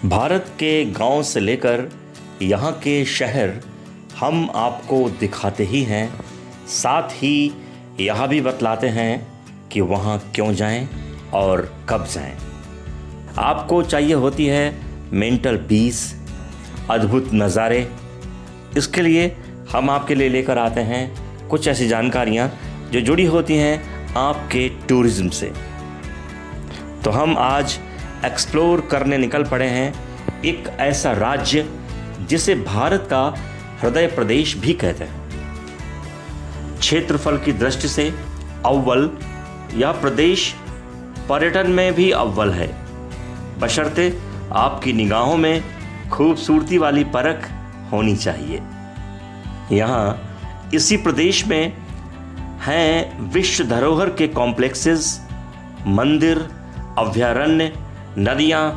भारत के गांव से लेकर यहाँ के शहर हम आपको दिखाते ही हैं, साथ ही यह भी बतलाते हैं कि वहाँ क्यों जाएं और कब जाएं। आपको चाहिए होती है मेंटल पीस, अद्भुत नज़ारे। इसके लिए हम आपके लिए लेकर आते हैं कुछ ऐसी जानकारियाँ जो जुड़ी होती हैं आपके टूरिज़्म से। तो हम आज एक्सप्लोर करने निकल पड़े हैं एक ऐसा राज्य जिसे भारत का हृदय प्रदेश भी कहते हैं। क्षेत्रफल की दृष्टि से अव्वल यह प्रदेश पर्यटन में भी अव्वल है, बशर्ते आपकी निगाहों में खूबसूरती वाली परख होनी चाहिए। यहाँ इसी प्रदेश में हैं विश्व धरोहर के कॉम्प्लेक्सेस, मंदिर, अभयारण्य, नदियाँ,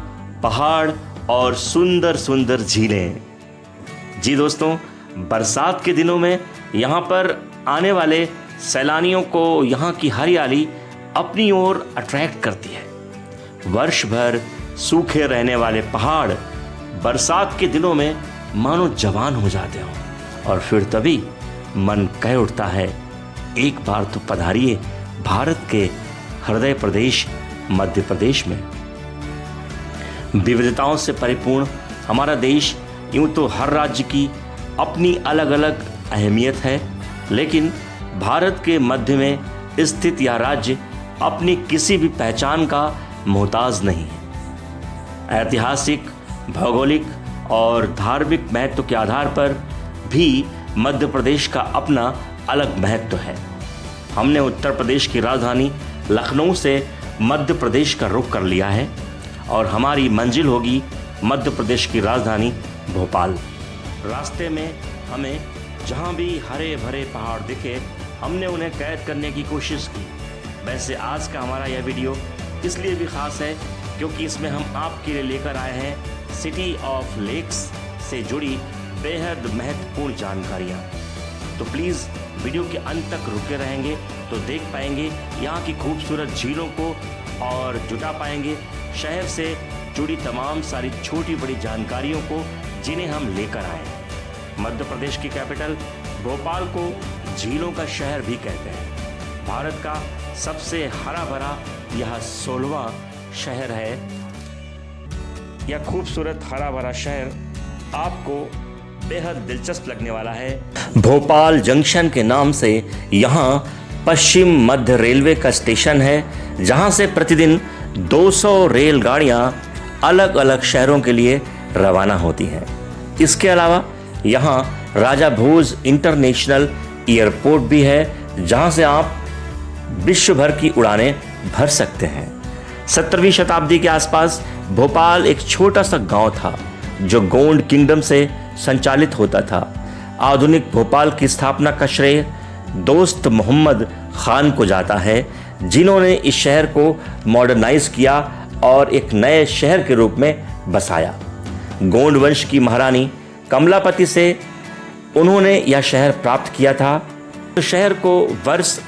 पहाड़ और सुंदर सुंदर झीलें। जी दोस्तों, बरसात के दिनों में यहाँ पर आने वाले सैलानियों को यहाँ की हरियाली अपनी ओर अट्रैक्ट करती है। वर्ष भर सूखे रहने वाले पहाड़ बरसात के दिनों में मानो जवान हो जाते हों, और फिर तभी मन कह उठता है एक बार तो पधारिए भारत के हृदय प्रदेश मध्य प्रदेश में। विविधताओं से परिपूर्ण हमारा देश, यूं तो हर राज्य की अपनी अलग अलग अहमियत है, लेकिन भारत के मध्य में स्थित यह राज्य अपनी किसी भी पहचान का मोहताज नहीं है। ऐतिहासिक, भौगोलिक और धार्मिक महत्व के आधार पर भी मध्य प्रदेश का अपना अलग महत्व है। हमने उत्तर प्रदेश की राजधानी लखनऊ से मध्य प्रदेश का रुख कर लिया है और हमारी मंजिल होगी मध्य प्रदेश की राजधानी भोपाल। रास्ते में हमें जहाँ भी हरे भरे पहाड़ दिखे, हमने उन्हें कैद करने की कोशिश की। वैसे आज का हमारा यह वीडियो इसलिए भी ख़ास है क्योंकि इसमें हम आपके लिए लेकर आए हैं सिटी ऑफ लेक्स से जुड़ी बेहद महत्वपूर्ण जानकारियाँ। तो प्लीज़ वीडियो के अंत तक रुके रहेंगे तो देख पाएंगे यहाँ की खूबसूरत झीलों को और जुटा पाएंगे शहर से जुड़ी तमाम सारी छोटी बड़ी जानकारियों को जिन्हें हम लेकर आए। मध्य प्रदेश की कैपिटल भोपाल को झीलों का शहर भी कहते हैं। भारत का सबसे हरा भरा यह 16वां शहर है। यह खूबसूरत हरा भरा शहर आपको बेहद दिलचस्प लगने वाला है। भोपाल जंक्शन के नाम से यहाँ पश्चिम मध्य रेलवे का स्टेशन है, जहाँ से प्रतिदिन 200 रेलगाड़ियाँ अलग अलग शहरों के लिए रवाना होती हैं। इसके अलावा यहाँ राजा भोज इंटरनेशनल एयरपोर्ट भी है, जहाँ से आप विश्व भर की उड़ानें भर सकते हैं। 17वीं शताब्दी के आसपास भोपाल एक छोटा सा गांव था जो गोंड किंगडम से संचालित होता था। आधुनिक भोपाल की स्थापना का श्रेय दोस्त मोहम्मद खान को जाता है, जिन्होंने इस शहर को मॉडर्नाइज किया और एक नए शहर के रूप में बसाया। गोंड वंश की महारानी कमलापति से उन्होंने यह शहर प्राप्त किया था। तो शहर को वर्ष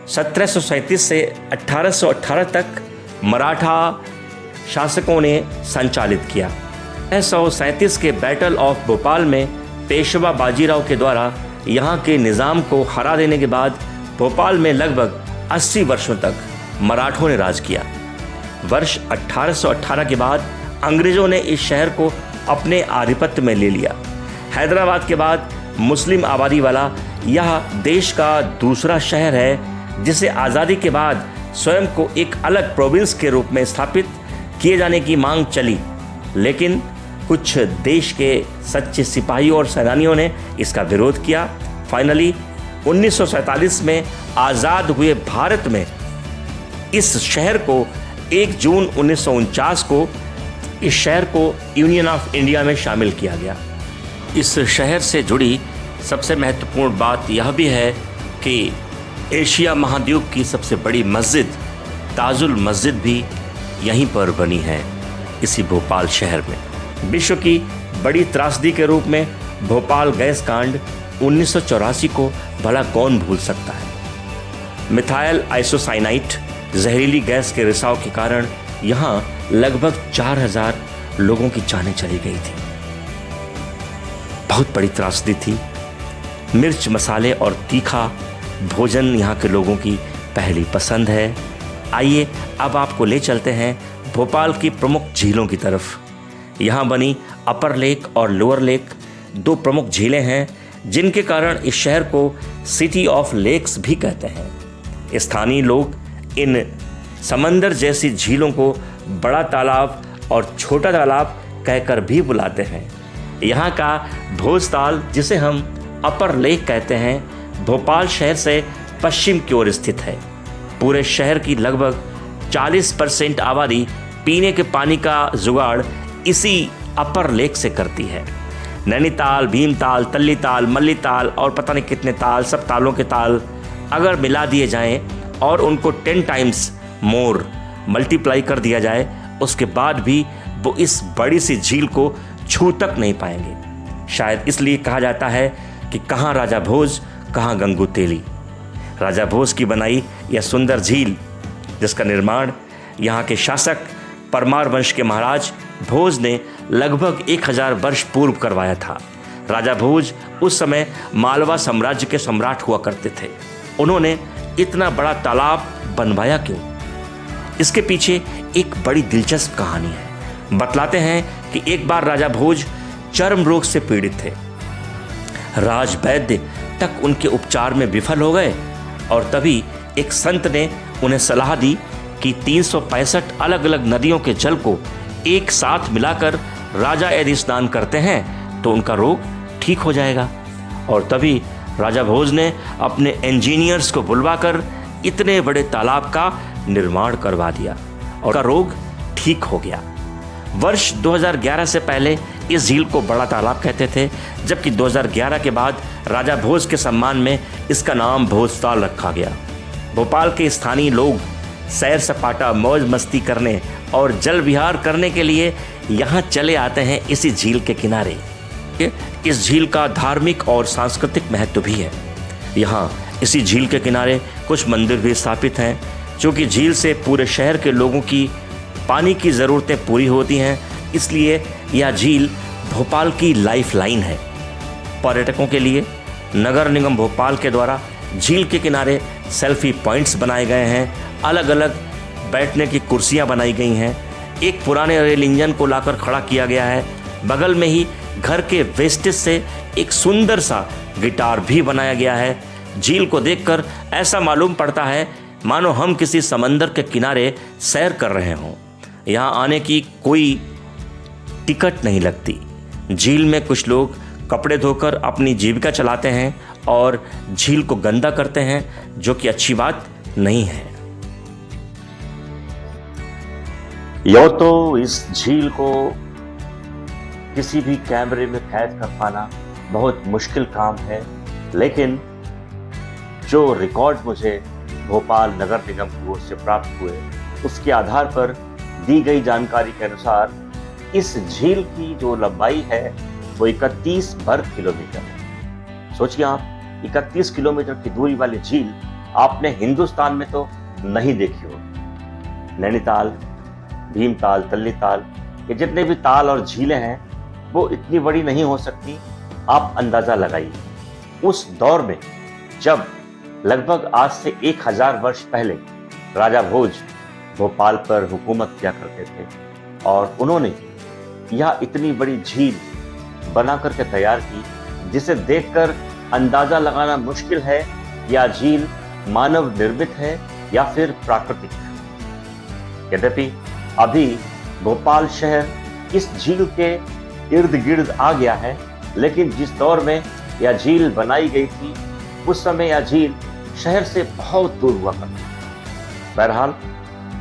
1737 से 1818 तक मराठा शासकों ने संचालित किया। 1937 के बैटल ऑफ भोपाल में पेशवा बाजीराव के द्वारा यहाँ के निज़ाम को हरा देने के बाद भोपाल में लगभग 80 वर्षों तक मराठों ने राज किया। वर्ष 1818 के बाद अंग्रेज़ों ने इस शहर को अपने आधिपत्य में ले लिया। हैदराबाद के बाद मुस्लिम आबादी वाला यह देश का दूसरा शहर है, जिसे आज़ादी के बाद स्वयं को एक अलग प्रोविंस के रूप में स्थापित किए जाने की मांग चली, लेकिन कुछ देश के सच्चे सिपाहियों और सेनानियों ने इसका विरोध किया। फाइनली 1947 में आज़ाद हुए भारत में इस शहर को 1 जून 1949 को इस शहर को यूनियन ऑफ इंडिया में शामिल किया गया। इस शहर से जुड़ी सबसे महत्वपूर्ण बात यह भी है कि एशिया महाद्वीप की सबसे बड़ी मस्जिद ताजुल मस्जिद भी यहीं पर बनी है, इसी भोपाल शहर में। विश्व की बड़ी त्रासदी के रूप में भोपाल गैस कांड 1984 को भला कौन भूल सकता है। मिथाइल आइसोसाइनाइट जहरीली गैस के रिसाव के कारण यहाँ लगभग 4000 लोगों की जानें चली गई थी। बहुत बड़ी त्रासदी थी। मिर्च मसाले और तीखा भोजन यहाँ के लोगों की पहली पसंद है। आइए अब आपको ले चलते हैं भोपाल की प्रमुख झीलों की तरफ। यहाँ बनी अपर लेक और लोअर लेक 2 प्रमुख झीलें हैं, जिनके कारण इस शहर को सिटी ऑफ लेक्स भी कहते हैं। स्थानीय लोग इन समंदर जैसी झीलों को बड़ा तालाब और छोटा तालाब कहकर भी बुलाते हैं। यहाँ का भोजताल, जिसे हम अपर लेक कहते हैं, भोपाल शहर से पश्चिम की ओर स्थित है। पूरे शहर की लगभग 40% आबादी पीने के पानी का जुगाड़ इसी अपर लेक से करती है। नैनीताल, भीमताल, तल्लीताल, मल्लीताल और पता नहीं कितने ताल, सब तालों के ताल अगर मिला दिए जाएं और उनको 10 टाइम्स मोर मल्टीप्लाई कर दिया जाए, उसके बाद भी वो इस बड़ी सी झील को छू तक नहीं पाएंगे। शायद इसलिए कहा जाता है कि कहाँ राजा भोज, कहाँ गंगू तेली। राजा भोज की बनाई यह सुंदर झील, जिसका निर्माण यहाँ के शासक परमार वंश के महाराज भोज ने लगभग 1000 वर्ष पूर्व करवाया था। राजा भोज उस समय मालवा साम्राज्य के सम्राट हुआ करते थे। उन्होंने इतना बड़ा तालाब बनवाया क्यों? इसके पीछे एक बड़ी दिलचस्प कहानी है। बतलाते हैं कि एक बार राजा भोज चर्म रोग से पीड़ित थे। राज वैद्य तक उनके उपचार में विफल हो गए और तभी एक संत ने उन्हें सलाह दी कि 365 अलग अलग नदियों के जल को एक साथ मिलाकर राजा यदि स्नान करते हैं तो उनका रोग ठीक हो जाएगा। और तभी राजा भोज ने अपने इंजीनियर्स को बुलवाकर इतने बड़े तालाब का निर्माण करवा दिया और का रोग ठीक हो गया। वर्ष 2011 से पहले इस झील को बड़ा तालाब कहते थे, जबकि 2011 के बाद राजा भोज के सम्मान में इसका नाम भोजताल रखा गया। भोपाल के स्थानीय लोग सैर सपाटा, मौज मस्ती करने और जल विहार करने के लिए यहाँ चले आते हैं इसी झील के किनारे। इस झील का धार्मिक और सांस्कृतिक महत्व भी है। यहाँ इसी झील के किनारे कुछ मंदिर भी स्थापित हैं, क्योंकि झील से पूरे शहर के लोगों की पानी की ज़रूरतें पूरी होती हैं। इसलिए यह झील भोपाल की लाइफलाइन है। पर्यटकों के लिए नगर निगम भोपाल के द्वारा झील के किनारे सेल्फी पॉइंट्स बनाए गए हैं। अलग अलग बैठने की कुर्सियां बनाई गई हैं। एक पुराने रेल इंजन को लाकर खड़ा किया गया है। बगल में ही घर के वेस्टेज से एक सुंदर सा गिटार भी बनाया गया है। झील को देखकर ऐसा मालूम पड़ता है मानो हम किसी समंदर के किनारे सैर कर रहे हों। यहाँ आने की कोई टिकट नहीं लगती। झील में कुछ लोग कपड़े धोकर अपनी जीविका चलाते हैं और झील को गंदा करते हैं, जो कि अच्छी बात नहीं है। यो तो इस झील को किसी भी कैमरे में कैद कर पाना बहुत मुश्किल काम है, लेकिन जो रिकॉर्ड मुझे भोपाल नगर निगम की ओर से प्राप्त हुए, उसके आधार पर दी गई जानकारी के अनुसार इस झील की जो लंबाई है वो 31 वर्ग किलोमीटर है। सोचिए आप, 31 किलोमीटर की दूरी वाली झील आपने हिंदुस्तान में तो नहीं देखी होगी। नैनीताल, भीमताल, तल्लीताल, ये जितने भी ताल और झीलें हैं वो इतनी बड़ी नहीं हो सकती। आप अंदाजा लगाइए, उस दौर में जब लगभग आज से 1000 वर्ष पहले राजा भोज भोपाल पर हुकूमत किया करते थे और उन्होंने यह इतनी बड़ी झील बना करके तैयार की, जिसे देखकर अंदाजा लगाना मुश्किल है यह झील मानव निर्मित है या फिर प्राकृतिक है। यद्यपि अभी भोपाल शहर इस झील के इर्द गिर्द आ गया है, लेकिन जिस दौर में यह झील बनाई गई थी उस समय यह झील शहर से बहुत दूर हुआ करती थी। बहरहाल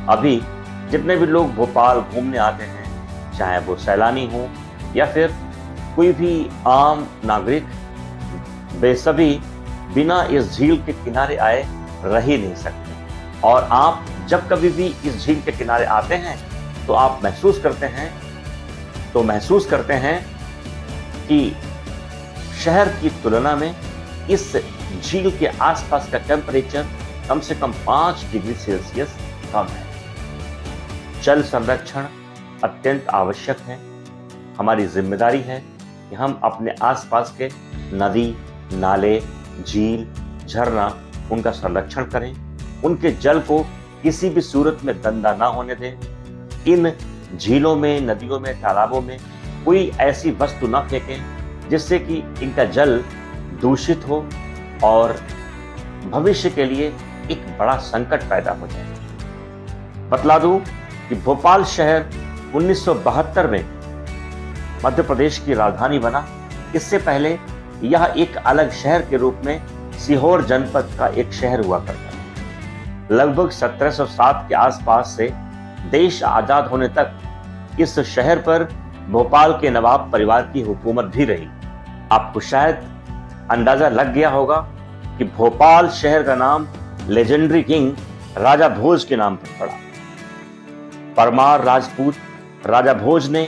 अभी जितने भी लोग भोपाल घूमने आते हैं, चाहे वो सैलानी हो या फिर कोई भी आम नागरिक, वे सभी बिना इस झील के किनारे आए रह ही नहीं सकते। और आप जब कभी भी इस झील के किनारे आते हैं तो आप महसूस करते हैं कि शहर की तुलना में इस झील के आसपास का टेम्परेचर कम से कम 5 डिग्री सेल्सियस कम है। जल संरक्षण अत्यंत आवश्यक है। हमारी जिम्मेदारी है कि हम अपने आसपास के नदी, नाले, झील, झरना, उनका संरक्षण करें, उनके जल को किसी भी सूरत में गंदा ना होने दें। इन झीलों में, नदियों में, तालाबों में कोई ऐसी वस्तु ना फेंकें जिससे कि इनका जल दूषित हो और भविष्य के लिए एक बड़ा संकट पैदा हो जाए। बतला दूं कि भोपाल शहर 1972 में मध्य प्रदेश की राजधानी बना। इससे पहले यह एक अलग शहर के रूप में सीहोर जनपद का एक शहर हुआ करता था। लगभग 1707 के आसपास से देश आजाद होने तक इस शहर पर भोपाल के नवाब परिवार की हुकूमत भी रही। आपको शायद अंदाजा लग गया होगा कि भोपाल शहर का नाम लेजेंडरी किंग राजा भोज के नाम पर पड़ा। परमार राजपूत राजा भोज ने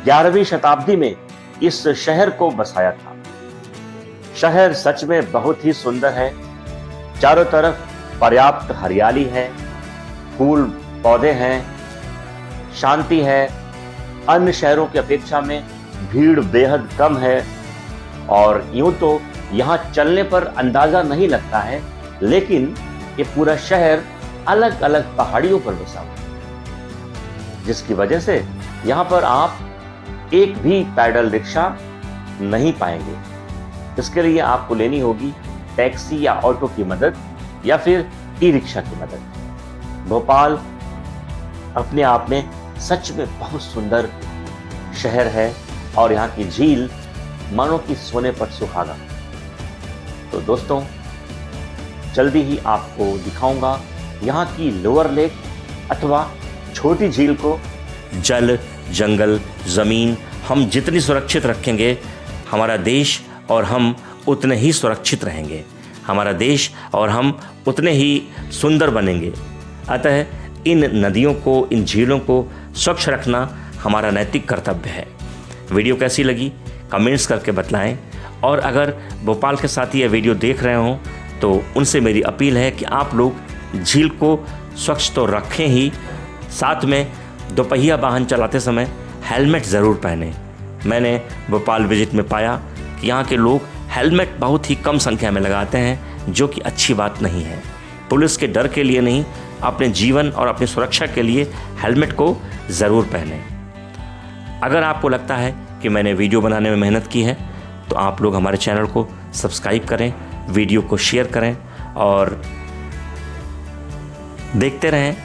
11वीं शताब्दी में इस शहर को बसाया था। शहर सच में बहुत ही सुंदर है। चारों तरफ पर्याप्त हरियाली है, फूल पौधे हैं, शांति है। अन्य शहरों की अपेक्षा में भीड़ बेहद कम है और यूं तो यहाँ चलने पर अंदाजा नहीं लगता है, लेकिन ये पूरा शहर अलग अलग पहाड़ियों पर बसा हुआ है, जिसकी वजह से यहाँ पर आप एक भी पैडल रिक्शा नहीं पाएंगे। इसके लिए आपको लेनी होगी टैक्सी या ऑटो की मदद या फिर ई रिक्शा की मदद। भोपाल अपने आप में सच में बहुत सुंदर शहर है और यहाँ की झील मानो कि सोने पर सुहागा। तो दोस्तों, जल्दी ही आपको दिखाऊंगा यहाँ की लोअर लेक अथवा छोटी झील को। जल, जंगल, जमीन हम जितनी सुरक्षित रखेंगे, हमारा देश और हम उतने ही सुरक्षित रहेंगे। हमारा देश और हम उतने ही सुंदर बनेंगे। अतः इन नदियों को, इन झीलों को स्वच्छ रखना हमारा नैतिक कर्तव्य है। वीडियो कैसी लगी कमेंट्स करके बतलाएं। और अगर भोपाल के साथ ये वीडियो देख रहे हों तो उनसे मेरी अपील है कि आप लोग झील को स्वच्छ तो रखें ही, साथ में दोपहिया वाहन चलाते समय हेलमेट ज़रूर पहनें। मैंने भोपाल विजिट में पाया कि यहाँ के लोग हेलमेट बहुत ही कम संख्या में लगाते हैं, जो कि अच्छी बात नहीं है। पुलिस के डर के लिए नहीं, अपने जीवन और अपनी सुरक्षा के लिए हेलमेट को ज़रूर पहनें। अगर आपको लगता है कि मैंने वीडियो बनाने में मेहनत की है तो आप लोग हमारे चैनल को सब्सक्राइब करें, वीडियो को शेयर करें और देखते रहें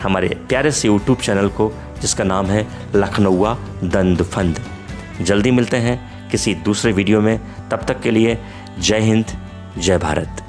हमारे प्यारे से यूट्यूब चैनल को, जिसका नाम है लखनऊआ दंद फंद। जल्दी मिलते हैं किसी दूसरे वीडियो में। तब तक के लिए जय हिंद, जय भारत।